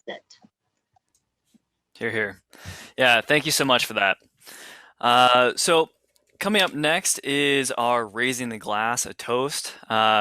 That's it. Here, here. Yeah, thank you so much for that. So coming up next is our raising the glass, a toast.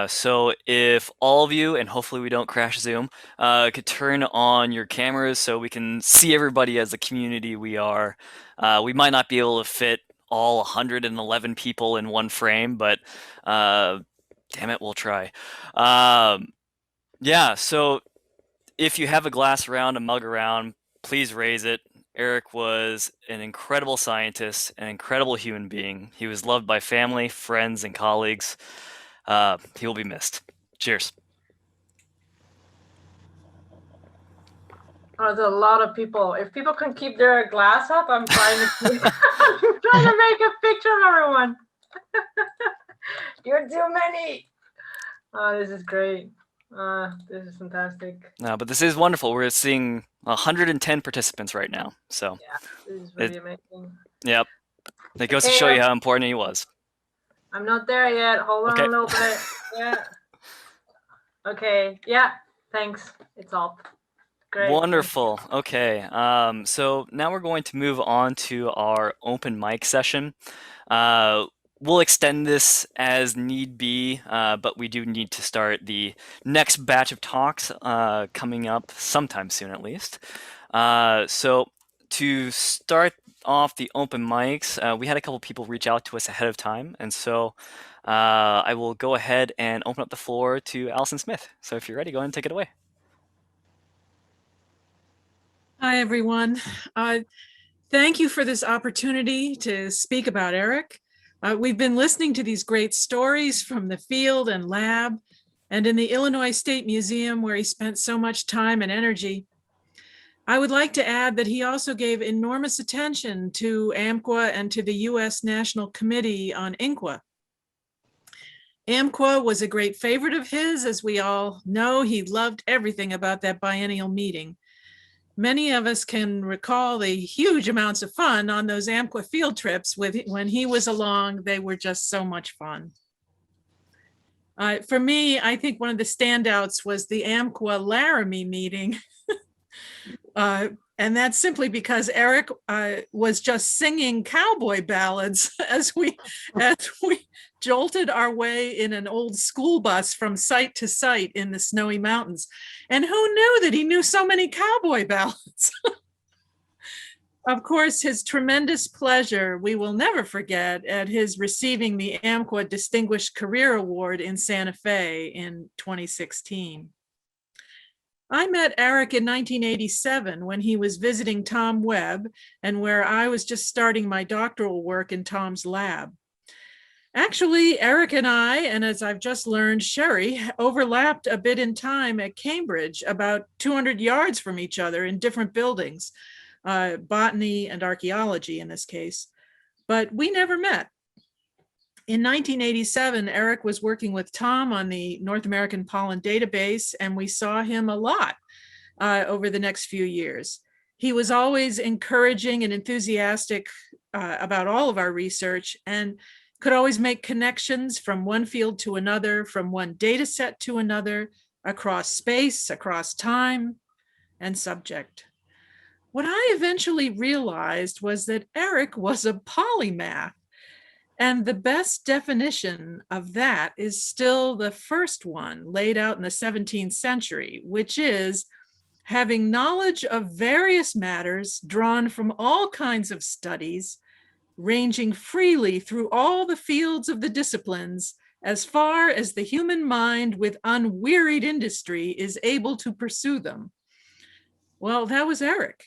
So if all of you, and hopefully we don't crash Zoom, could turn on your cameras so we can see everybody as the community we are. We might not be able to fit all 111 people in one frame, but uh, damn it, we'll try. Um, yeah, so if you have a glass around, a mug around, please raise it. Eric was an incredible scientist, an incredible human being. He was loved by family, friends, and colleagues. He will be missed. Cheers. Oh, there's a lot of people. If people can keep their glass up, I'm trying to I'm trying to make a picture of everyone. You're too many. Oh, this is great. This is fantastic. No, but this is wonderful. We're seeing 110 participants right now. So, this is really amazing. Yep. It goes to show you how important he was. I'm not there yet. Hold on a little bit. Yeah. Okay. Yeah. Thanks. It's up. Great. Wonderful. Okay. So now we're going to move on to our open mic session. We'll extend this as need be, but we do need to start the next batch of talks coming up sometime soon, at least. So to start off the open mics, we had a couple people reach out to us ahead of time, and so I will go ahead and open up the floor to Allison Smith. So if you're ready, go ahead and take it away. Hi, everyone. Thank you for this opportunity to speak about Eric. We've been listening to these great stories from the field and lab and in the Illinois State Museum, where he spent so much time and energy. I would like to add that he also gave enormous attention to AMQA and to the U.S. National Committee on INQA. AMQA was a great favorite of his. As we all know, he loved everything about that biennial meeting. Many of us can recall the huge amounts of fun on those AMQA field trips when he was along. They were just so much fun. For me, I think one of the standouts was the AMQA Laramie meeting. And that's simply because Eric was just singing cowboy ballads as we jolted our way in an old school bus from site to site in the snowy mountains. And who knew that he knew so many cowboy ballads? Of course, his tremendous pleasure, we will never forget, at his receiving the AMQA Distinguished Career Award in Santa Fe in 2016. I met Eric in 1987 when he was visiting Tom Webb and where I was just starting my doctoral work in Tom's lab. Actually, Eric and I, and as I've just learned, Sherry, overlapped a bit in time at Cambridge, about 200 yards from each other in different buildings, botany and archaeology in this case, but we never met. In 1987, Eric was working with Tom on the North American Pollen Database, and we saw him a lot over the next few years. He was always encouraging and enthusiastic about all of our research and could always make connections from one field to another, from one data set to another, across space, across time, and subject. What I eventually realized was that Eric was a polymath. And the best definition of that is still the first one laid out in the 17th century, which is having knowledge of various matters drawn from all kinds of studies, ranging freely through all the fields of the disciplines, as far as the human mind with unwearied industry is able to pursue them. Well, that was Eric.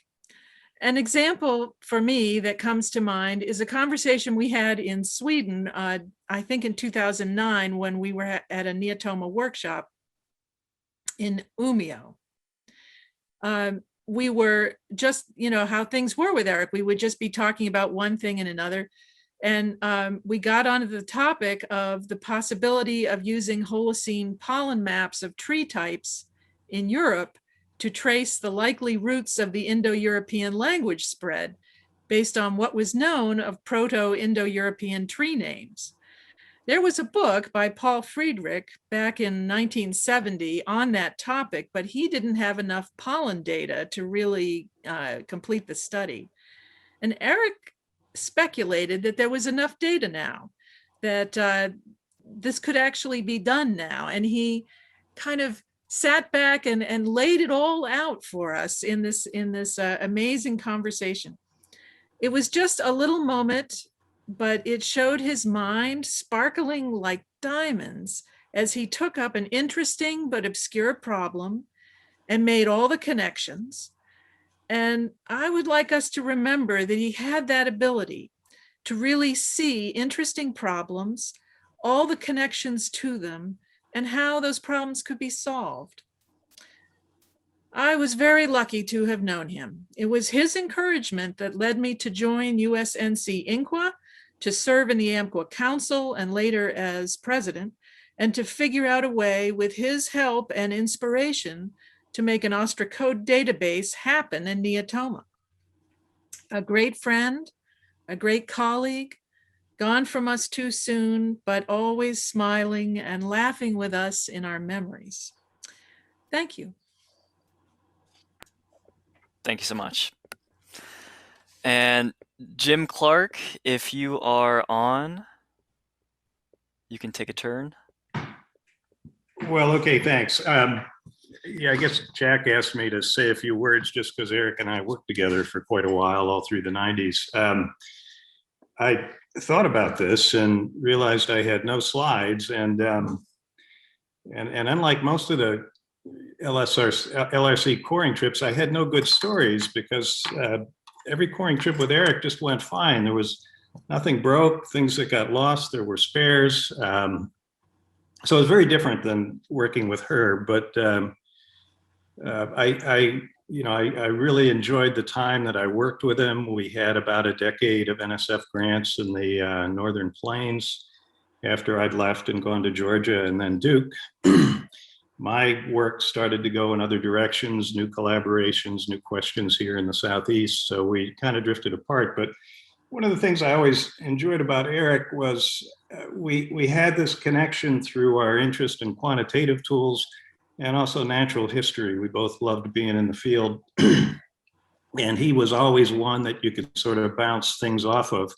An example for me that comes to mind is a conversation we had in Sweden, I think in 2009, when we were at a Neotoma workshop in Umeå. We were just, how things were with Eric. We would just be talking about one thing and another. And we got onto the topic of the possibility of using Holocene pollen maps of tree types in Europe to trace the likely roots of the Indo-European language spread based on what was known of Proto-Indo-European tree names. There was a book by Paul Friedrich back in 1970 on that topic, but he didn't have enough pollen data to really complete the study. And Eric speculated that there was enough data now, that this could actually be done now. And he kind of sat back and laid it all out for us in this amazing conversation. It was just a little moment, but it showed his mind sparkling like diamonds as he took up an interesting but obscure problem and made all the connections. And I would like us to remember that he had that ability to really see interesting problems, all the connections to them, and how those problems could be solved. I was very lucky to have known him. It was his encouragement that led me to join USNC Inqua, to serve in the AMQA Council and later as president, and to figure out a way with his help and inspiration to make an Ostracode database happen in Neotoma. A great friend, a great colleague, gone from us too soon, but always smiling and laughing with us in our memories. Thank you. Thank you so much. And Jim Clark, if you are on, you can take a turn. Well, okay, thanks. Yeah, I guess Jack asked me to say a few words just because Eric and I worked together for quite a while, all through the 90s. I thought about this and realized I had no slides, and unlike most of the LRC coring trips, I had no good stories because every coring trip with Eric just went fine. There was nothing broke, things that got lost, there were spares. So it was very different than working with her, but I really enjoyed the time that I worked with him. We had about a decade of NSF grants in the Northern Plains after I'd left and gone to Georgia and then Duke. My work started to go in other directions, new collaborations, new questions here in the Southeast. So we kind of drifted apart. But one of the things I always enjoyed about Eric was we had this connection through our interest in quantitative tools and also natural history. We both loved being in the field. And he was always one that you could sort of bounce things off of.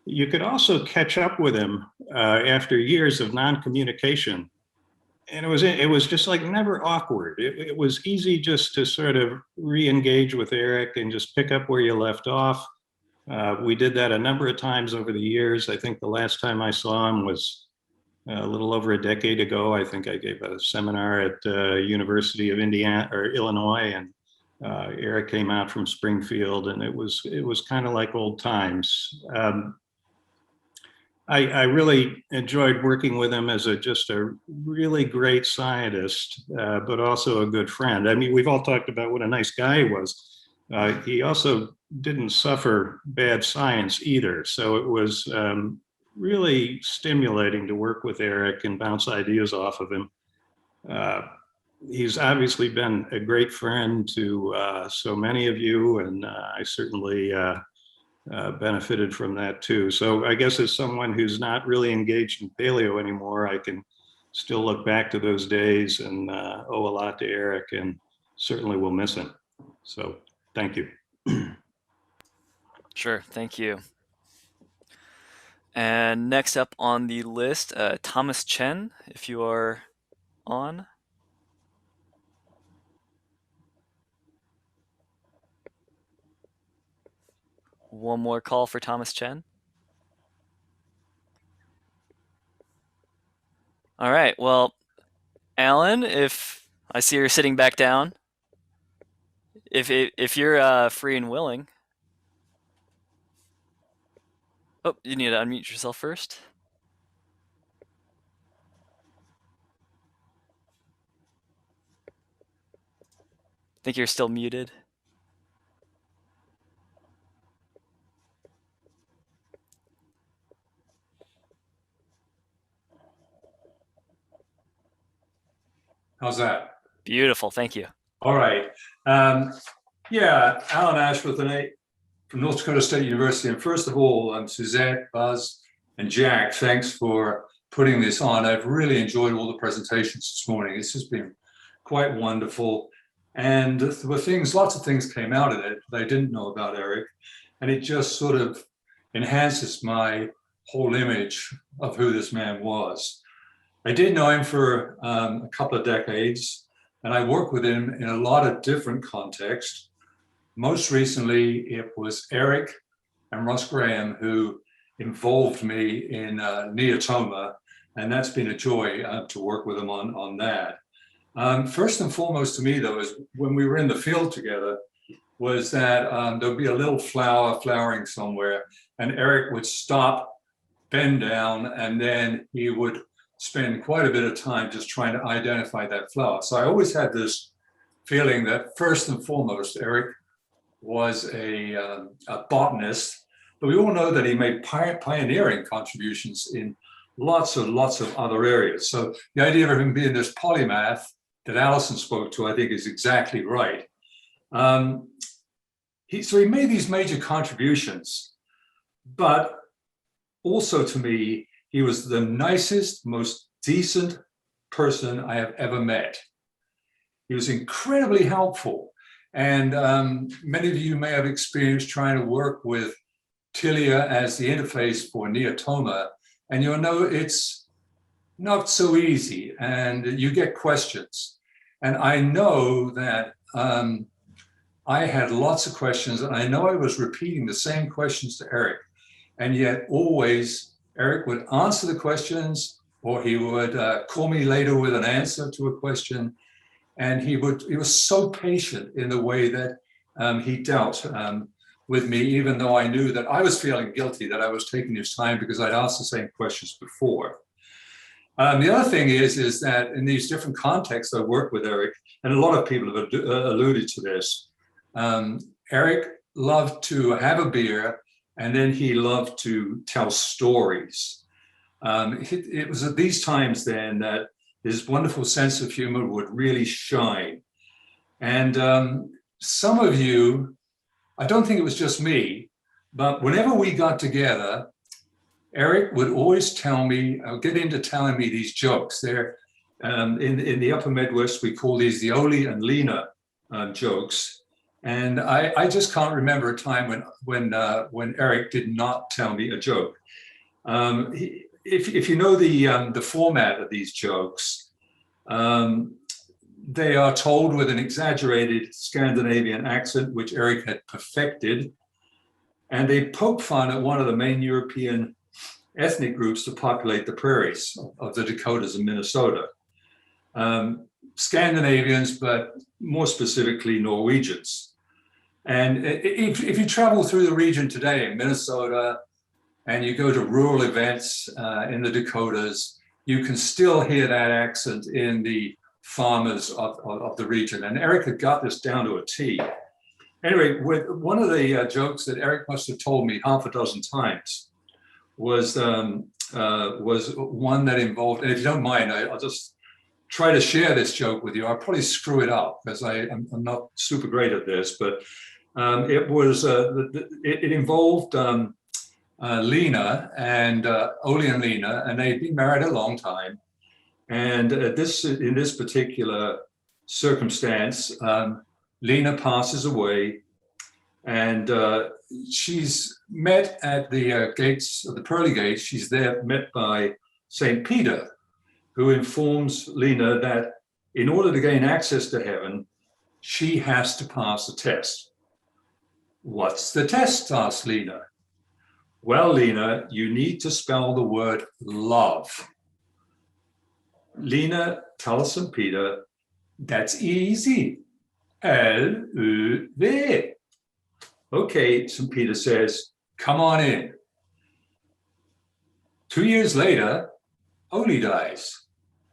You could also catch up with him after years of non-communication. And it was just like never awkward. It was easy just to sort of re-engage with Eric and just pick up where you left off. We did that a number of times over the years. I think the last time I saw him was a little over a decade ago. I think I gave a seminar at University of Indiana or Illinois, and Eric came out from Springfield, and it was kind of like old times. I really enjoyed working with him as just a really great scientist, but also a good friend. I mean, we've all talked about what a nice guy he was. He also didn't suffer bad science either. So it was really stimulating to work with Eric and bounce ideas off of him. He's obviously been a great friend to so many of you, and I certainly benefited from that too. So I guess as someone who's not really engaged in paleo anymore, I can still look back to those days and owe a lot to Eric, and certainly will miss him. So thank you. Sure, thank you. And next up on the list, Thomas Chen, if you are on. One more call for Thomas Chen. All right, well, Alan, if I see you're sitting back down, if you're free and willing. Oh, you need to unmute yourself first. I think you're still muted. How's that? Beautiful, thank you. All right. Yeah, Alan Ashworth from North Dakota State University. And first of all, Suzette, Buzz, and Jack, thanks for putting this on. I've really enjoyed all the presentations this morning. This has been quite wonderful. And there were things, lots of things came out of it that I didn't know about Eric. And it just sort of enhances my whole image of who this man was. I did know him for a couple of decades, and I worked with him in a lot of different contexts. Most recently, it was Eric and Ross Graham who involved me in Neotoma, and that's been a joy to work with them on that. First and foremost to me, though, is when we were in the field together, was that there'd be a little flower flowering somewhere, and Eric would stop, bend down, and then he would spend quite a bit of time just trying to identify that flower. So I always had this feeling that first and foremost, Eric was a botanist, but we all know that he made pioneering contributions in lots of other areas. So the idea of him being this polymath that Alison spoke to, I think is exactly right. So he made these major contributions, but also to me, he was the nicest, most decent person I have ever met. He was incredibly helpful. And many of you may have experienced trying to work with Tilia as the interface for Neotoma. And you'll know it's not so easy, and you get questions. And I know that I had lots of questions, and I know I was repeating the same questions to Eric. And yet always Eric would answer the questions, or he would call me later with an answer to a question. And he was so patient in the way that he dealt with me, even though I knew that I was feeling guilty that I was taking his time because I'd asked the same questions before. The other thing is that in these different contexts I work with Eric, and a lot of people have alluded to this, Eric loved to have a beer, and then he loved to tell stories. It was at these times then that his wonderful sense of humor would really shine. And some of you, I don't think it was just me, but whenever we got together, Eric would always tell me, get into telling me these jokes. They're in the upper Midwest, we call these the Ole and Lena jokes. And I just can't remember a time when Eric did not tell me a joke. If you know the format of these jokes, they are told with an exaggerated Scandinavian accent, which Eric had perfected. And they poke fun at one of the main European ethnic groups to populate the prairies of the Dakotas and Minnesota. Scandinavians, but more specifically Norwegians. And if you travel through the region today in Minnesota and you go to rural events in the Dakotas, you can still hear that accent in the farmers of the region. And Eric had got this down to a T. Anyway, one of the jokes that Eric must have told me half a dozen times was one that involved, and if you don't mind, I'll just try to share this joke with you. I'll probably screw it up because I'm not super great at this, but it involved Lena and Ole and Lena, and they'd been married a long time. And in this particular circumstance, Lena passes away, and she's met at the gates of the pearly gates. She's there met by St. Peter, who informs Lena that in order to gain access to heaven, she has to pass a test. What's the test? Asked Lena. Well, Lena, you need to spell the word love. Lena tells St. Peter, that's easy. L-U-V. Okay, St. Peter says, come on in. 2 years later, Ole dies.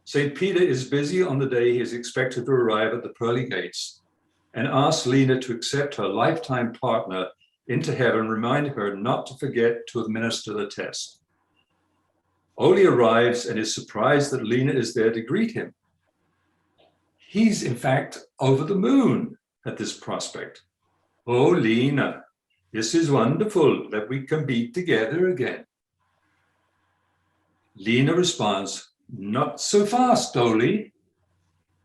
St. Peter is busy on the day he is expected to arrive at the pearly gates and asks Lena to accept her lifetime partner into heaven, reminding her not to forget to administer the test. Ole arrives and is surprised that Lena is there to greet him. He's in fact over the moon at this prospect. Oh, Lena, this is wonderful that we can be together again. Lena responds, "Not so fast, Dolly.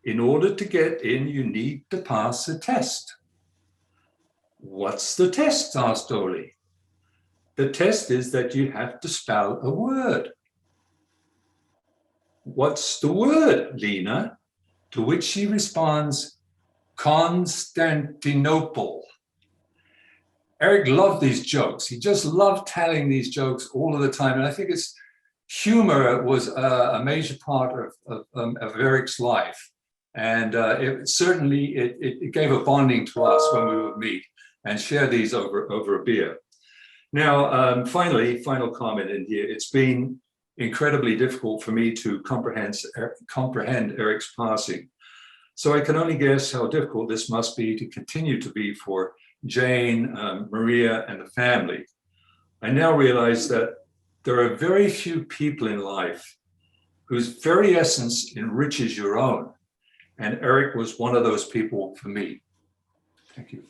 In order to get in, you need to pass a test." "What's the test?" asked Dolly. "The test is that you have to spell a word." "What's the word, Lena?" To which she responds, "Constantinople." Eric loved these jokes. He just loved telling these jokes all of the time. And I think humor was a major part of Eric's life. And it gave a bonding to us when we would meet and share these over a beer. Now, final comment in here. It's been incredibly difficult for me to comprehend Eric's passing. So I can only guess how difficult this must be to continue to be for Jane, Maria, and the family. I now realize that there are very few people in life whose very essence enriches your own. And Eric was one of those people for me. Thank you.